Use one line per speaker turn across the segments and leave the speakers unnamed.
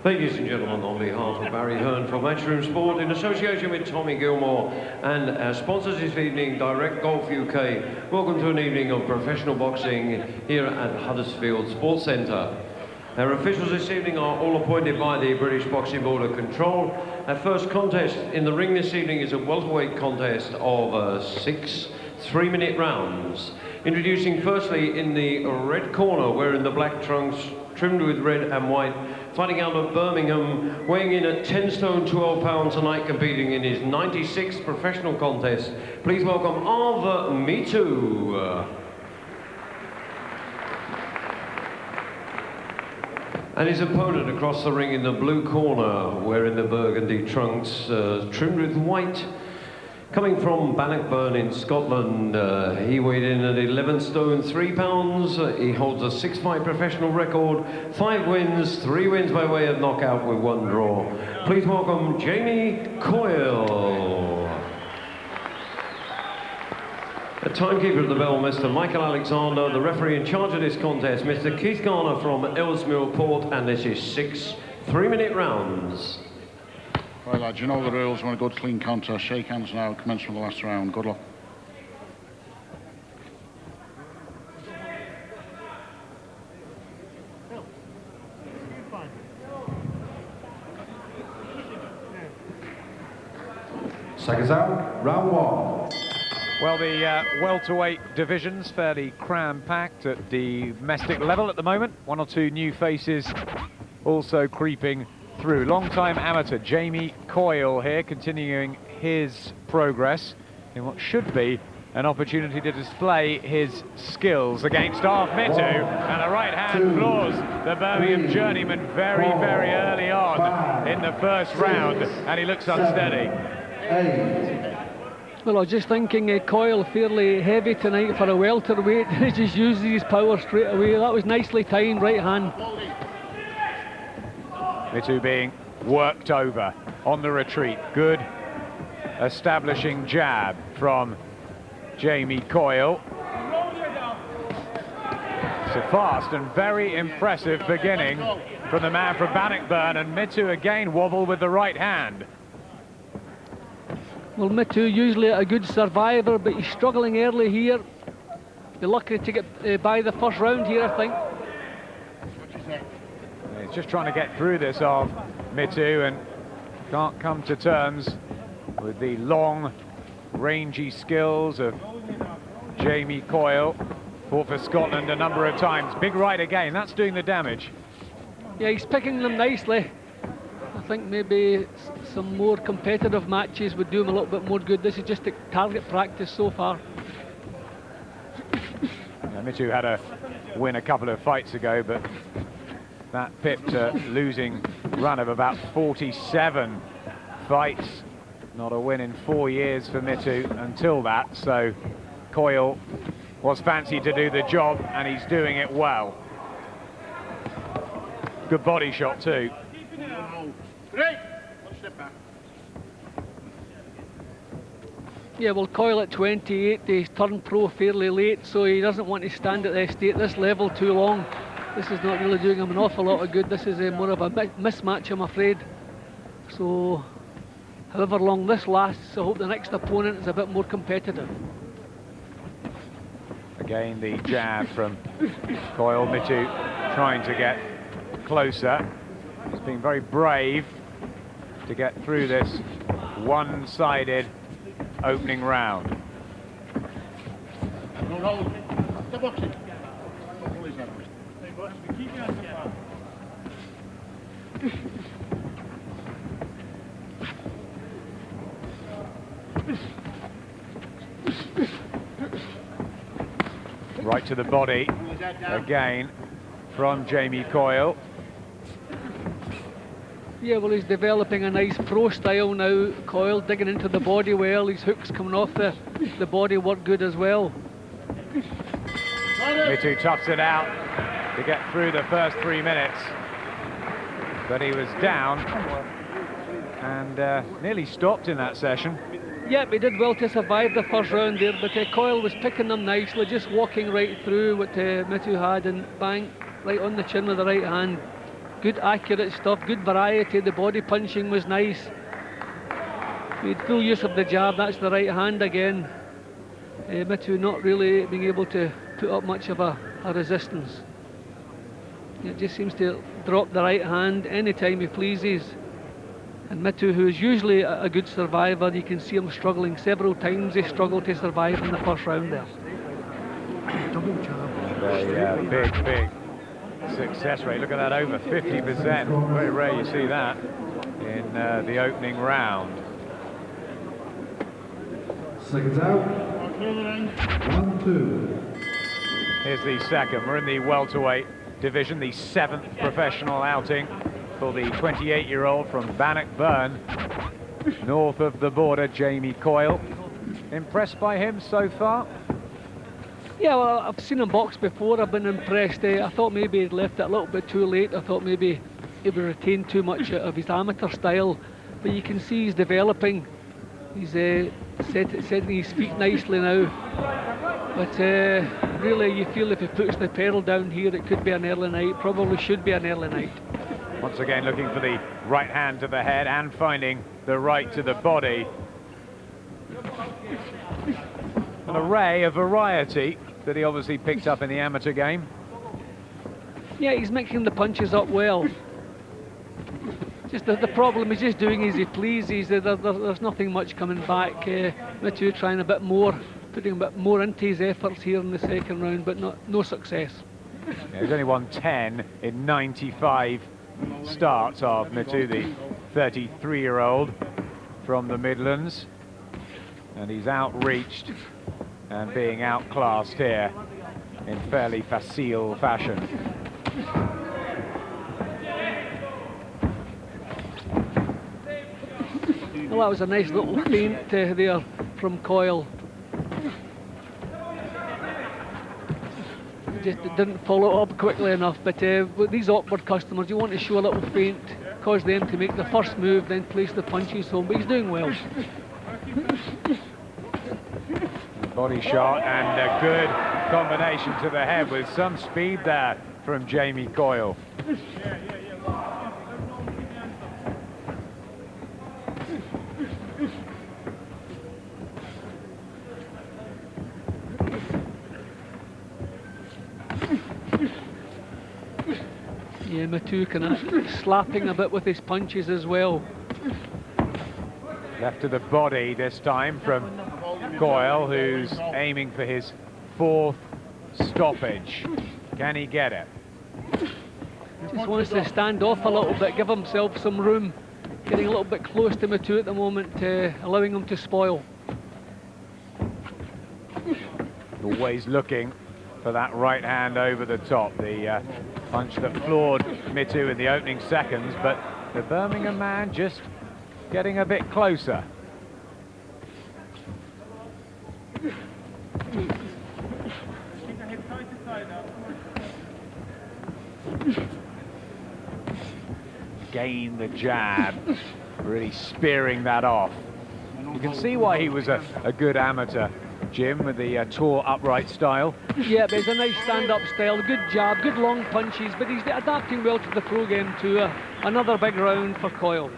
Ladies and gentlemen, on behalf of Barry Hearn for Matchroom Sport, in association with Tommy Gilmore and our sponsors this evening, Direct Golf UK, welcome to an evening of professional boxing here at Huddersfield Sports Centre. Our officials this evening are all appointed by the British Boxing Board of Control. Our first contest in the ring this evening is a welterweight contest of 6 3-minute rounds. Introducing firstly in the red corner, wearing the black trunks trimmed with red and white, fighting out of Birmingham, weighing in at 10 stone 12 pounds tonight, competing in his 96th professional contest. Please welcome Mittoo. And his opponent across the ring in the blue corner, wearing the burgundy trunks trimmed with white, coming from Bannockburn in Scotland. He weighed in at 11 stone 3 pounds. He holds a 6-fight professional record, 5 wins, 3 wins by way of knockout with 1 draw. Please welcome Coyle. The timekeeper of the bell, Mr. Michael Alexander. The referee in charge of this contest, Mr. Keith Garner from Ellesmere Port, and this is 6 3-minute rounds.
Right, lads, you know the rules. Want a good clean contest. Shake hands now. Commence from the last round. Good luck.
Seconds out. Round 1.
Well, the welterweight division's fairly cram-packed at the domestic level at the moment. 1 or 2 new faces also creeping through. Long-time amateur Jamie Coyle here, continuing his progress in what should be an opportunity to display his skills against Mittoo, and a right hand floors the Birmingham journeyman very, very early on in the first round, and he looks unsteady.
Well, I was just thinking Coyle fairly heavy tonight for a welterweight. He just uses his power straight away. That was nicely timed, right hand.
Mittoo being worked over on the retreat. Good establishing jab from Jamie Coyle. It's a fast and very impressive beginning from the man from Bannockburn, and Mittoo again wobble with the right hand.
Well, Mittoo usually a good survivor, but he's struggling early here. Be lucky to get by the first round here, I think.
He's just trying to get through this of Mittoo and can't come to terms with the long, rangy skills of Jamie Coyle. Fought for Scotland a number of times. Big right again, that's doing the damage.
Yeah, he's picking them nicely. I think maybe some more competitive matches would do him a little bit more good. This is just a target practice so far.
Yeah, Mittoo had a win a couple of fights ago, but that pipped a losing run of about 47 fights. Not a win in 4 years for Mittoo until that, so Coyle was fancied to do the job, and he's doing it well. Good body shot too.
Yeah, well, Coyle at 28, he's turned pro fairly late, so he doesn't want to stand at this level too long. This is not really doing him an awful lot of good. This is more of a mismatch, I'm afraid. So, however long this lasts, I hope the next opponent is a bit more competitive.
Again, the jab from Coyle. Mittoo trying to get closer. He's been very brave to get through this one-sided opening round. Right to the body again from Jamie Coyle.
Yeah, well, he's developing a nice pro style now. Coyle digging into the body well. His hooks coming off the body work good as well.
Mittoo toughs it out to get through the first 3 minutes, but he was down and nearly stopped in that session.
Yep, he did well to survive the first round there, but Coyle was picking them nicely, just walking right through what Mittoo had, and bang, right on the chin with the right hand. good accurate stuff, good variety. The body punching was nice. Made full use of the jab. That's the right hand again. Mittoo not really being able to put up much of a resistance. It just seems to drop the right hand anytime he pleases. And Mittoo, who is usually a good survivor, you can see him struggling several times. He struggled to survive in the first round there.
Big success rate. Look at that, over 50%. Very rare you see that in the opening round.
Seconds out. 1-2.
Here's the second. We're in the welterweight division, the 7th professional outing for the 28-year-old from Bannockburn, north of the border, Jamie Coyle. Impressed by him so far?
Yeah, well, I've seen him box before. I've been impressed. I thought maybe he'd left it a little bit too late. I thought maybe he would retain too much of his amateur style. But you can see he's developing. He's setting his feet nicely now. But really, you feel if he puts the pedal down here, it could be an early night. Probably should be an early night.
Once again, looking for the right hand to the head and finding the right to the body. An array, a variety that he obviously picked up in the amateur game.
Yeah, he's mixing the punches up well. Just the problem is just doing as he pleases. There's nothing much coming back. Mittoo trying a bit more, putting a bit more into his efforts here in the second round, but no success.
Yeah, he's only won 10 in 95 starts of Mittoo, the 33-year-old from the Midlands. And he's outreached and being outclassed here in fairly facile fashion.
Well, that was a nice little feint there from Coyle. Just didn't follow up quickly enough, but with these awkward customers, you want to show a little feint, cause them to make the first move, then place the punches home, but he's doing well.
Body shot and a good combination to the head with some speed there from Jamie Coyle.
Yeah, Mittoo kind of slapping a bit with his punches as well.
Left to the body this time from Coyle, who's aiming for his 4th stoppage. Can he get it?
Just wants to stand off a little bit, give himself some room. Getting a little bit close to Mittoo at the moment, allowing him to spoil.
Always looking for that right hand over the top. The punch that floored Mittoo in the opening seconds, but the Birmingham man just getting a bit closer. Again, the jab, really spearing that off. You can see why he was a good amateur, Jim, with the tall upright style.
Yeah, but it's a nice stand-up style, good jab, good long punches, but he's adapting well to the pro game too. Another big round for Coyle.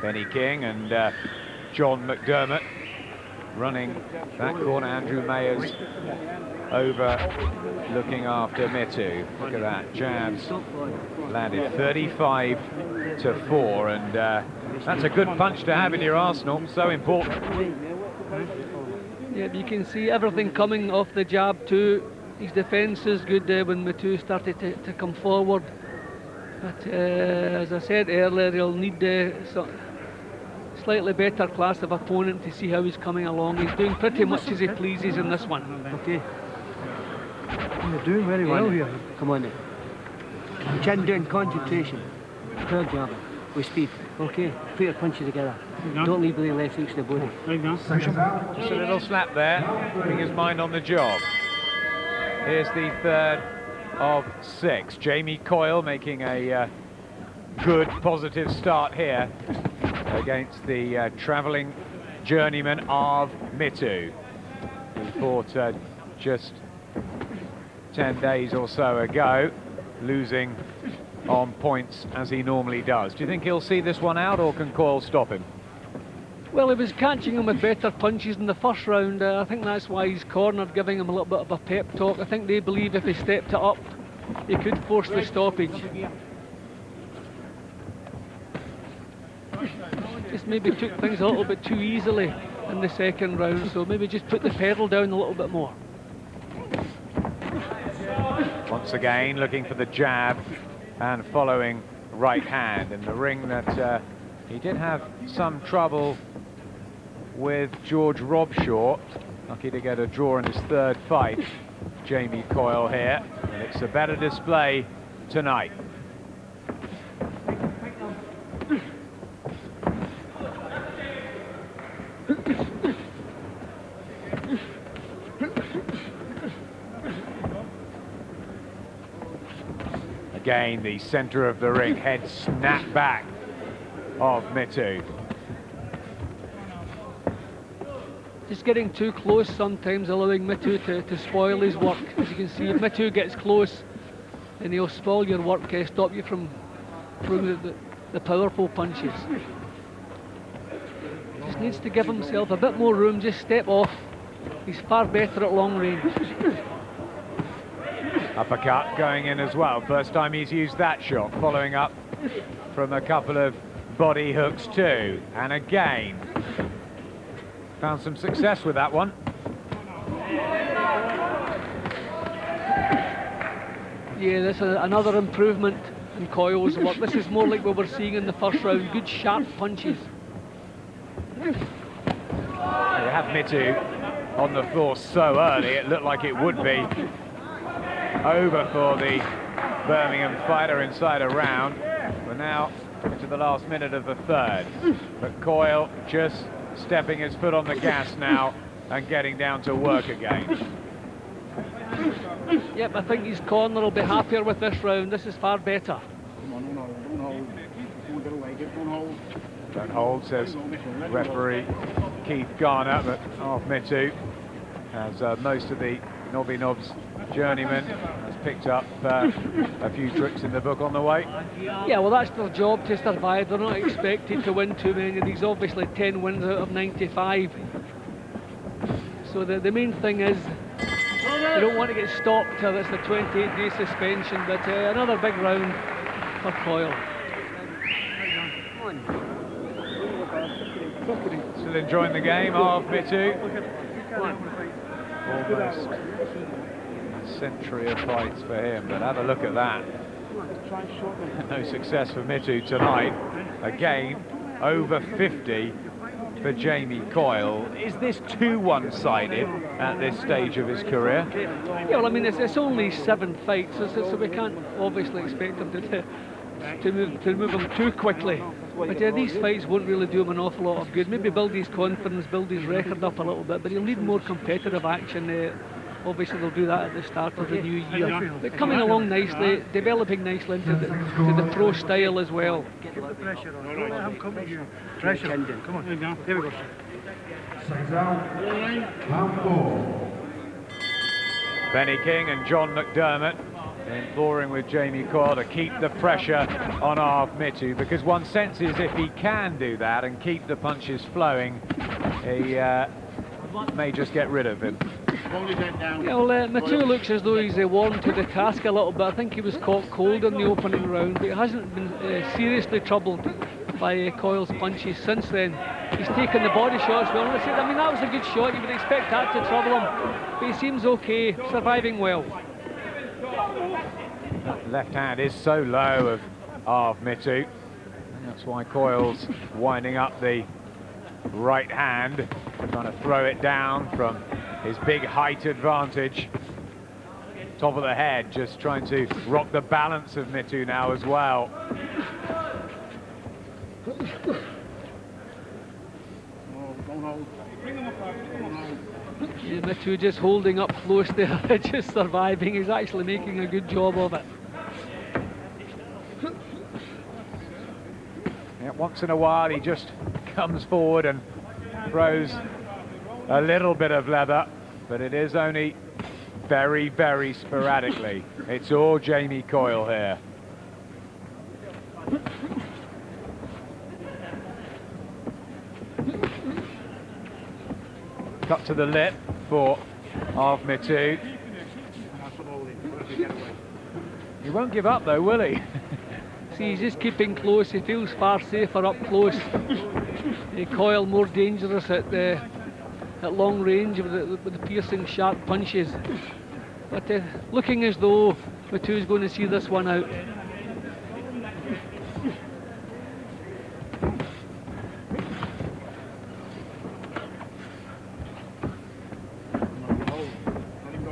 Benny King and John McDermott running that corner. Andrew Mayers over looking after Mittoo. Look at that, jabs landed 35-4, and that's a good punch to have in your arsenal, so important.
Yeah, you can see everything coming off the jab too. His defence is good when Mittoo started to come forward. But as I said earlier, he'll need slightly better class of opponent to see how he's coming along. He's doing pretty much as he pleases in this one.
Okay. You're doing very well here. Come on then. Chin down, concentration. Third jab with speed. Okay. Put your punches together. Don't leave the left reach to the body.
Seconds out.
Just a little slap there, putting his mind on the job. Here's the 3rd of 6. Jamie Coyle making a good, positive start here against the travelling journeyman of Mittoo, who fought just 10 days or so ago, losing on points as he normally does. Do you think he'll see this one out, or can Coyle stop him?
Well, he was catching him with better punches in the first round. I think that's why he's cornered, giving him a little bit of a pep talk. I think they believe if he stepped it up, he could force the stoppage. Just maybe took things a little bit too easily in the second round, so maybe just put the pedal down a little bit more.
Once again, looking for the jab and following right hand in the ring that he did have some trouble with George Robshaw. Lucky to get a draw in his third fight, Jamie Coyle here. And it's a better display tonight. Again, the centre of the ring, head snap back of Mittoo.
Just getting too close sometimes, allowing Mittoo to spoil his work. As you can see, if Mittoo gets close, then he'll spoil your work, stop you from throwing the powerful punches. Just needs to give himself a bit more room, just step off. He's far better at long range.
Uppercut going in as well. First time he's used that shot, following up from a couple of body hooks too. And again, found some success with that one.
Yeah, this is another improvement in Coyle's work. This is more like what we're seeing in the first round. Good sharp punches.
You have Mittoo on the floor so early, it looked like it would be over for the Birmingham fighter inside a round. We're now into the last minute of the third. But Coyle just stepping his foot on the gas now and getting down to work again.
Yep, I think his corner will be happier with this round. This is far better.
Don't hold, says referee Keith Garner, but Mittoo, as most of the Nobby Nobs journeyman, has picked up a few tricks in the book on the way.
Yeah, well, that's their job, to survive. They're not expected to win too many of these. Obviously 10 wins out of 95. So the main thing is they don't want to get stopped till it's the 28-day suspension, but another big round for Coyle.
Still enjoying the game of Mittoo. Almost a century of fights for him, but have a look at that. No success for Mittoo tonight. Again, over 50 for Jamie Coyle. Is this too one-sided at this stage of his career?
Yeah, well, I mean, it's only 7 fights, so we can't obviously expect him to move him too quickly. But these fights won't really do him an awful lot of good. Maybe build his confidence, build his record up a little bit, but he'll need more competitive action. Obviously, they'll do that at the start of the new year. But coming along nicely, developing nicely into the pro style as well.
Get the pressure on. Don't let him come at you. Pressure. Come on. Here we go.
6 out. Round 4.
Benny King and John McDermott imploring with Jamie Coyle to keep the pressure on Mittoo, because one senses if he can do that and keep the punches flowing, he may just get rid of him.
Yeah, well, Mittoo looks as though he's warmed to the task a little bit. I think he was caught cold in the opening round, but he hasn't been seriously troubled by Coyle's punches since then. He's taken the body shots well. I mean, that was a good shot. You would expect that to trouble him, but he seems okay, surviving well.
That left hand is so low of Mittoo, and that's why Coyle's winding up the right hand, trying to throw it down from his big height advantage. Top of the head, just trying to rock the balance of Mittoo now as well.
Yeah, Mittoo just holding up close there, just surviving. He's actually making a good job of it.
Yeah, once in a while he just comes forward and throws a little bit of leather, but it is only very, very sporadically. It's all Jamie Coyle here. cut to the lip for Mittoo. He won't give up though, will he?
See, he's just keeping close. He feels far safer up close. Coyle more dangerous at long range with the piercing sharp punches. But looking as though Mittoo's going to see this one out.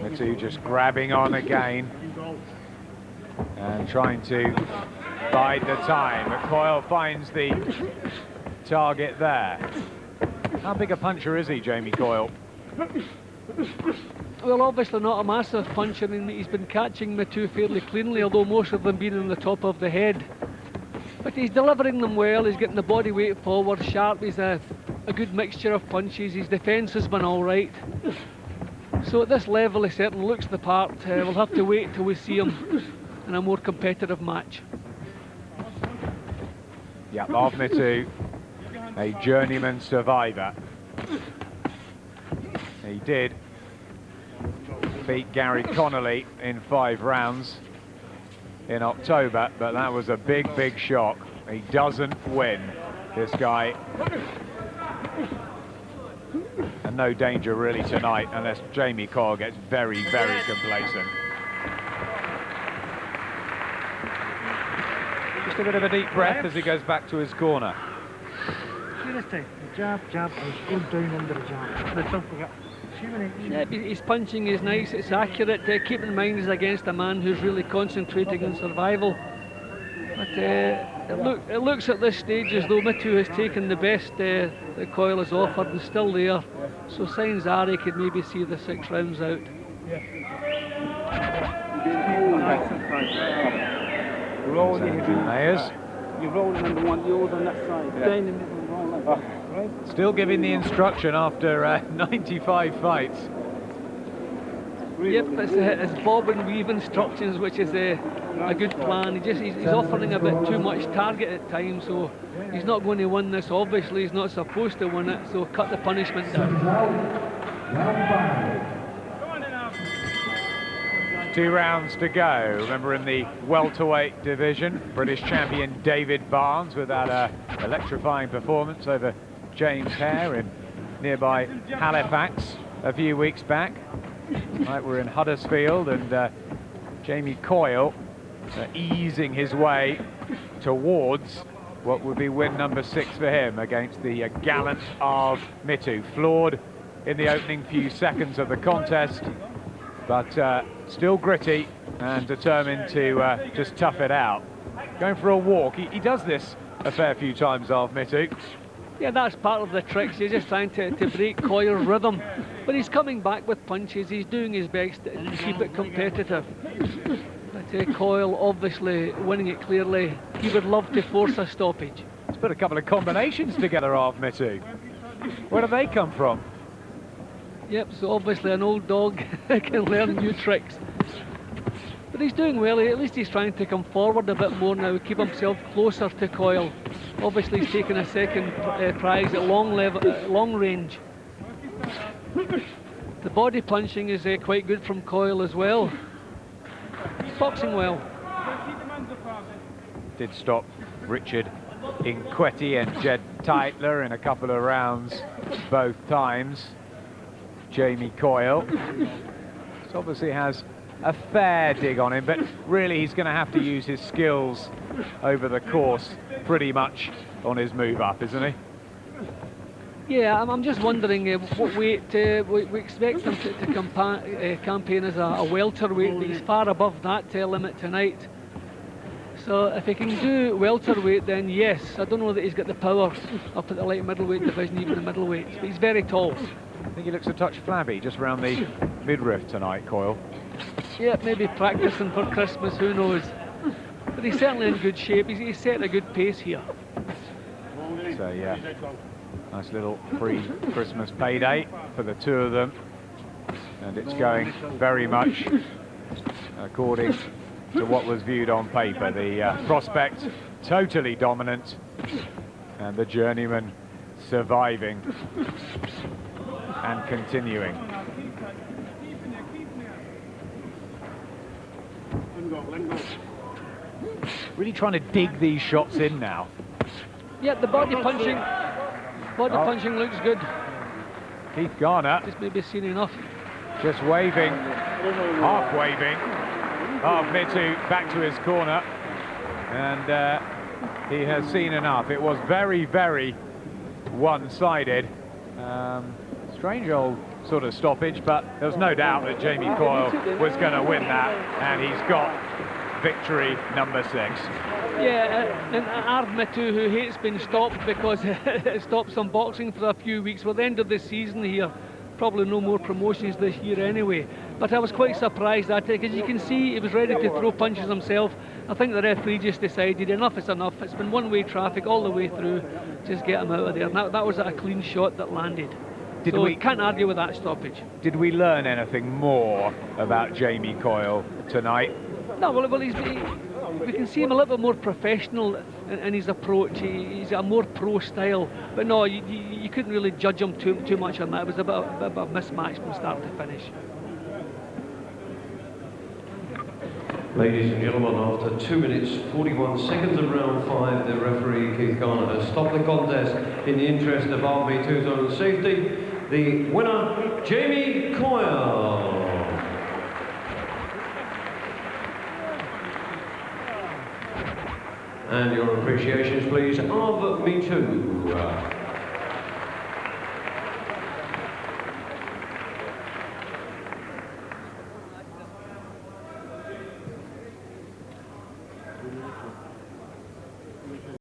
Mittoo just grabbing on again and trying to bide the time, but Coyle finds the target there. How big a puncher is he, Jamie Coyle?
Well, obviously not a massive puncher, and he's been catching Mittoo fairly cleanly, although most of them been on the top of the head. But he's delivering them well, he's getting the body weight forward, sharp, he's a good mixture of punches, his defence has been all right. So at this level he certainly looks the part. We'll have to wait till we see him in a more competitive match.
Yeah, Mittoo, a journeyman survivor. He did beat Gary Connolly in 5 rounds in October, but that was a big, big shock. He doesn't win, this guy. And no danger really tonight, unless Jamie Coyle gets very, very complacent. Just a bit of a deep breath as he goes back to his corner.
Jab, jab, go down under the jab.
Yeah, his punching is nice, it's accurate. Keep in mind he's against a man who's really concentrating on survival. But it looks at this stage as though Mittoo has taken the best that Coyle has offered and still there. So signs are he could maybe see the 6 rounds out.
Mayers.
You roll number 1, you hold on that side.
Yeah.
Down the middle, roll like that. Right?
Still giving the instruction after 95 fights.
Yep, it's bob and weave instructions, which is a good plan. He's offering a bit too much target at times, so he's not going to win this. Obviously, he's not supposed to win it, so cut the punishment down.
2 rounds to go. Remember, in the welterweight division, British champion David Barnes with that electrifying performance over James Hare in nearby Halifax a few weeks back. Right, we're in Huddersfield, and Jamie Coyle easing his way towards what would be win number 6 for him against the gallant Mittoo. Flawed in the opening few seconds of the contest, but still gritty and determined to just tough it out. Going for a walk. He does this a fair few times, Mittoo.
Yeah, that's part of the tricks. He's just trying to break Coyle's rhythm. But he's coming back with punches. He's doing his best to keep it competitive. But Coyle obviously winning it clearly. He would love to force a stoppage.
He's put a couple of combinations together, Mittoo. Where do they come from?
Yep, so obviously an old dog can learn new tricks. But he's doing well. At least he's trying to come forward a bit more now, keep himself closer to Coyle. Obviously he's taken a second prize at long range. The body punching is quite good from Coyle as well. He's boxing well.
Did stop Richard Inquetti and Jed Teitler in a couple of rounds both times. Jamie Coyle obviously has a fair dig on him, but really he's going to have to use his skills over the course pretty much on his move up, isn't he?
Yeah, I'm just wondering what weight we expect him to campaign as a welterweight, but he's far above that limit tonight. So if he can do welterweight, then yes. I don't know that he's got the power up at the light middleweight division, even the middleweight, but he's very tall.
I think he looks a touch flabby just around the midriff tonight, Coyle.
Yeah, maybe practicing for Christmas, who knows. But he's certainly in good shape. He's set a good pace here.
So yeah, nice little pre-Christmas payday for the two of them. And it's going very much according to what was viewed on paper. The prospect totally dominant and the journeyman surviving. and continuing. Really trying to dig these shots in now.
Yeah, the body punching looks good.
Keith Garner
Just maybe seen enough.
just waving, half waving. Oh, Mittoo back to his corner, and he has seen enough. It was very, very one-sided. Strange old sort of stoppage, but there was no doubt that Jamie Coyle was going to win that, and he's got victory number 6.
Yeah, and Ard Mittoo, who hates being stopped because it stops some boxing for a few weeks. Well, the end of the season here, probably no more promotions this year anyway. But I was quite surprised at it, because you can see he was ready to throw punches himself. I think the referee just decided enough is enough. It's been one-way traffic all the way through. Just get him out of there. And that was a clean shot that landed. So we can't argue with that stoppage.
Did we learn anything more about Jamie Coyle tonight?
No, well, we can see him a little bit more professional in his approach. He's a more pro style. But no, you couldn't really judge him too much on that. It was a bit of a mismatch from start to finish.
Ladies and gentlemen, after 2 minutes 41 seconds of round 5, the referee Keith Garner has stopped the contest in the interest of Ard Mittoo's own safety. The winner, Jamie Coyle. And your appreciations, please, of Mittoo.